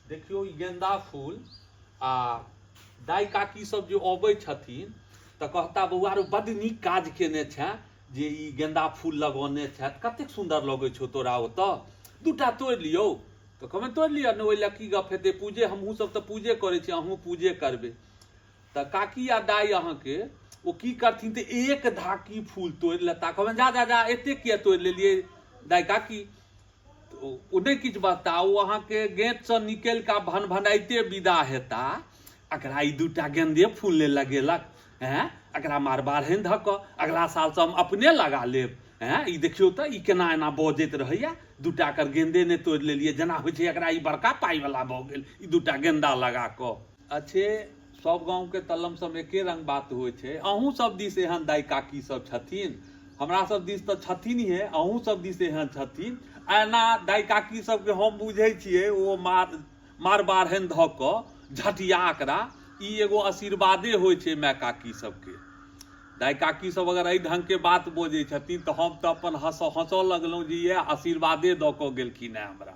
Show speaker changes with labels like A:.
A: देखियो ई गेंदा फूल आ दाई काकी सब जो अबै छथिन तऽ कहता बौआ रो बड़ नीक काज केने छै जे ई गेंदा फूल लगौने छै, कतेक सुंदर लगै छौ तोरा ओतऽ, दूटा तोड़ि लियौ। तऽ कहबै तोड़ि लिअ ने, ओहि लए की गप हेतै, पूजे हमहूँ सब तऽ पूजे करै छी, अहूँ पूजे करबै। तऽ काकी आ दाई अहाँके ओ की करथिन तऽ एक धाकी फूल तोड़ि लेता, कहबै जा जा जा एतेक किया तोड़ि लेलियै दाई काकी। ओ नहीं किछु बता, ओ अहाँके गेंदसँ निकलि कऽ भनभनाइते विदा हेता, एकरा ई दूटा गेंदे फूल ने लगेलक, एकरा मारबारहनि धऽ कऽ अगला सालसँ हम अपने लगा लेब। ई देखियौ तऽ ई केना एना बजैत रहैया, दूटा कर गेंदे नहि तोड़ि लेलियै, जेना होइ छै एकरा ई बड़का पाइवला भऽ गेल ई दूटा गेंदा लगा कऽ। अच्छे सब गाँवके तलम सब एके रंग बात होइ छै, अहूँ सब दिस एहन दाई काकी सब छथिन, हमरा सब दिस तऽ छथिन हे, अहूँ सब दिस एहन छथिन। एना दाई काकी सबके हम बुझै छियै ओ मार बारहनि धऽ कऽ झटिया एकरा, ई एगो आशीर्वादे होइ छै माय काकी सबके। दाई काकी सब अगर एहि ढंग के बात बजै छथिन तऽ हम तऽ अपन हंसऽ लगलहुँ जे इएह आशीर्वादे दऽ कऽ गेलखिन हेँ हमरा।